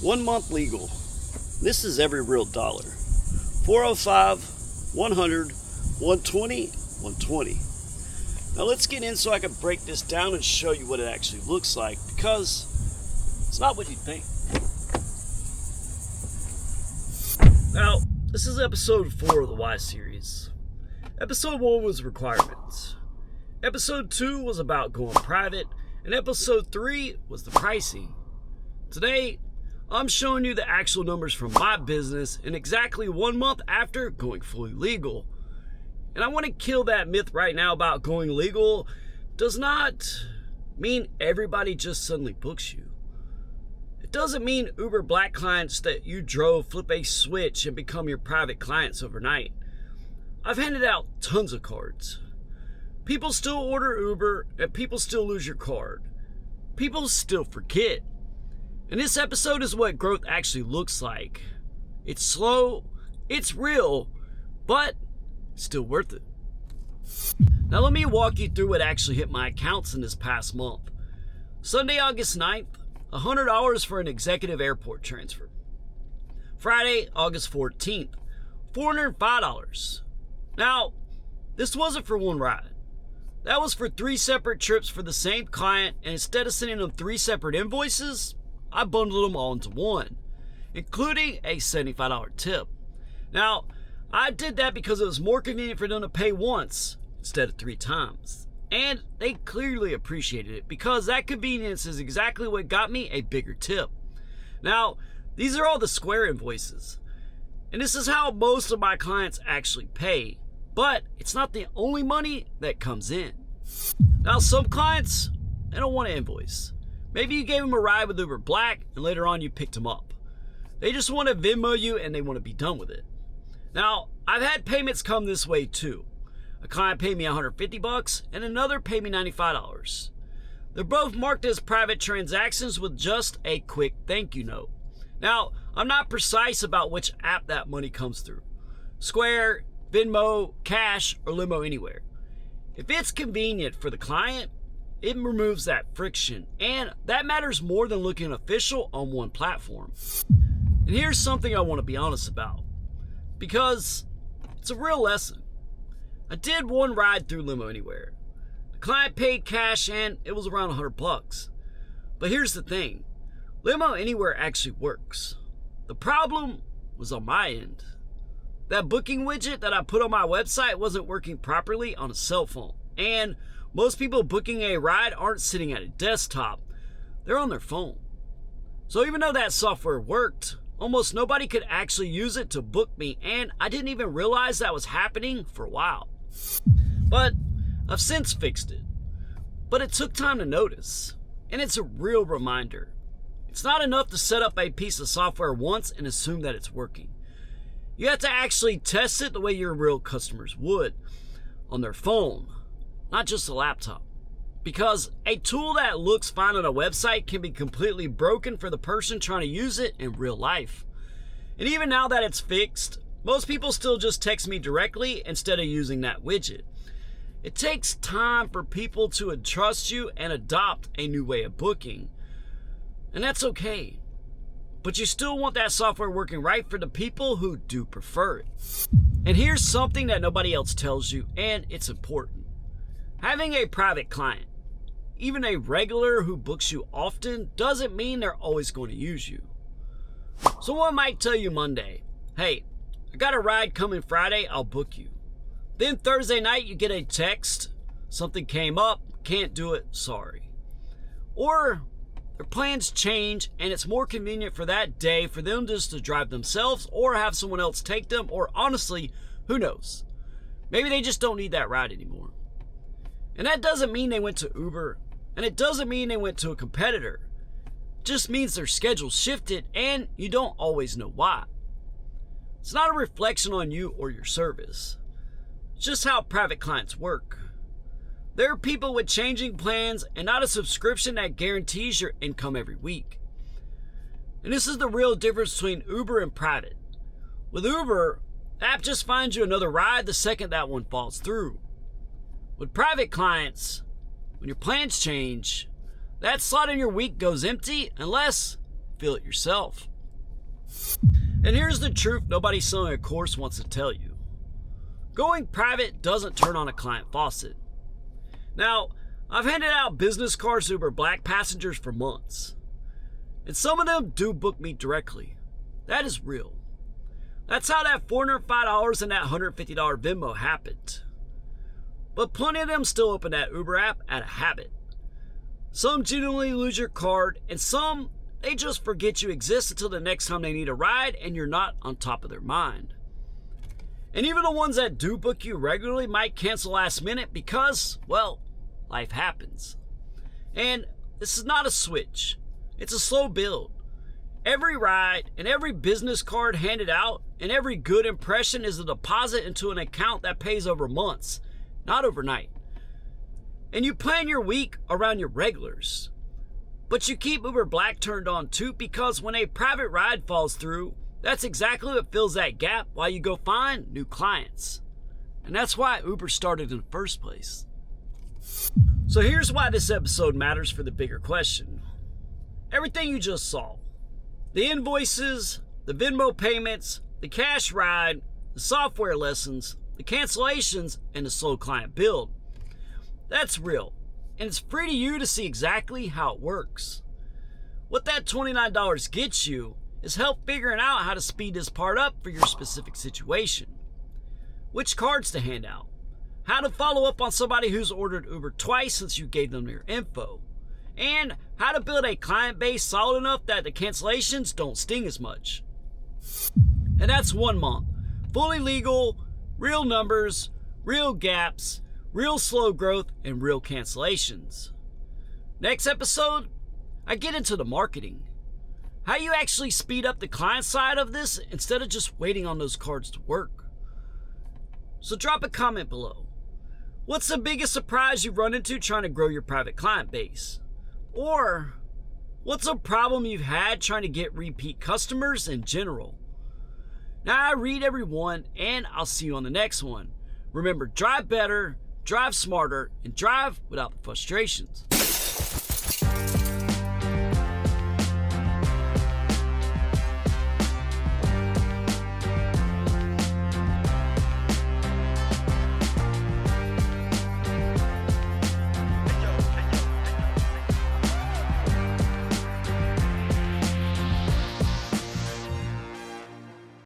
1 month legal. This is every real dollar. 405, 100, 120, 120. Now let's get in so I can break this down and show you what it actually looks like, because it's not what you think. Now, this is episode 4 of the Y series. Episode 1 was requirements. Episode 2 was about going private, and episode 3 was the pricing. Today, I'm showing you the actual numbers from my business in exactly 1 month after going fully legal. And I want to kill that myth right now about going legal does not mean everybody just suddenly books you. It doesn't mean Uber Black clients that you drove flip a switch and become your private clients overnight. I've handed out tons of cards. People still order Uber and people still lose your card. People still forget. And this episode is what growth actually looks like. It's slow, it's real, but still worth it. Now let me walk you through what actually hit my accounts in this past month. Sunday, August 9th, $100 for an executive airport transfer. Friday, August 14th, $405. Now, this wasn't for one ride. That was for 3 separate trips for the same client, and instead of sending them 3 separate invoices, I bundled them all into one, including a $75 tip. Now, I did that because it was more convenient for them to pay once instead of 3 times. And they clearly appreciated it because that convenience is exactly what got me a bigger tip. Now, these are all the Square invoices. And this is how most of my clients actually pay. But it's not the only money that comes in. Now, some clients, they don't want to invoice. Maybe you gave them a ride with Uber Black and later on you picked them up. They just want to Venmo you and they want to be done with it. Now, I've had payments come this way too. A client paid me $150 and another paid me $95. They're both marked as private transactions with just a quick thank you note. Now, I'm not precise about which app that money comes through. Square, Venmo, Cash, or Limo Anywhere. If it's convenient for the client, it removes that friction, and that matters more than looking official on one platform. And here's something I want to be honest about, because it's a real lesson. I did one ride through Limo Anywhere. The client paid cash and it was around $100. But here's the thing, Limo Anywhere actually works. The problem was on my end. That booking widget that I put on my website wasn't working properly on a cell phone. And most people booking a ride aren't sitting at a desktop. They're on their phone. So even though that software worked, almost nobody could actually use it to book me, and I didn't even realize that was happening for a while. But I've since fixed it. But it took time to notice. And it's a real reminder. It's not enough to set up a piece of software once and assume that it's working. You have to actually test it the way your real customers would, on their phone, not just a laptop. Because a tool that looks fine on a website can be completely broken for the person trying to use it in real life. And even now that it's fixed, most people still just text me directly instead of using that widget. It takes time for people to trust you and adopt a new way of booking. And that's okay. But you still want that software working right for the people who do prefer it. And here's something that nobody else tells you, and it's important. Having a private client, even a regular who books you often, doesn't mean they're always going to use you. Someone might tell you Monday, hey, I got a ride coming Friday, I'll book you. Then Thursday night you get a text, something came up, can't do it, sorry. Or their plans change and it's more convenient for that day for them just to drive themselves or have someone else take them, or honestly, who knows? Maybe they just don't need that ride anymore. And that doesn't mean they went to Uber, and it doesn't mean they went to a competitor. It just means their schedule shifted and you don't always know why. It's not a reflection on you or your service. It's just how private clients work. There are people with changing plans and not a subscription that guarantees your income every week. And this is the real difference between Uber and private. With Uber, the app just finds you another ride the second that one falls through. With private clients, when your plans change, that slot in your week goes empty unless you fill it yourself. And here's the truth nobody selling a course wants to tell you. Going private doesn't turn on a client faucet. Now, I've handed out business cards to Uber Black passengers for months. And some of them do book me directly. That is real. That's how that $405 and that $150 Venmo happened. But plenty of them still open that Uber app out of habit. Some genuinely lose your card, and some, they just forget you exist until the next time they need a ride and you're not on top of their mind. And even the ones that do book you regularly might cancel last minute because, well, life happens. And this is not a switch. It's a slow build. Every ride and every business card handed out and every good impression is a deposit into an account that pays over months, not overnight. And you plan your week around your regulars. But you keep Uber Black turned on too because when a private ride falls through, that's exactly what fills that gap while you go find new clients. And that's why Uber started in the first place. So here's why this episode matters for the bigger question. Everything you just saw, the invoices, the Venmo payments, the cash ride, the software lessons, the cancellations, and the slow client build, that's real. And it's free to you to see exactly how it works. What that $29 gets you is help figuring out how to speed this part up for your specific situation. Which cards to hand out. How to follow up on somebody who's ordered Uber twice since you gave them your info. And how to build a client base solid enough that the cancellations don't sting as much. And that's 1 month. Fully legal, real numbers, real gaps, real slow growth, and real cancellations. Next episode, I get into the marketing. How you actually speed up the client side of this instead of just waiting on those cards to work. So drop a comment below. What's the biggest surprise you've run into trying to grow your private client base? Or what's a problem you've had trying to get repeat customers in general? Now I read every one and I'll see you on the next one. Remember, drive better, drive smarter, and drive without the frustrations.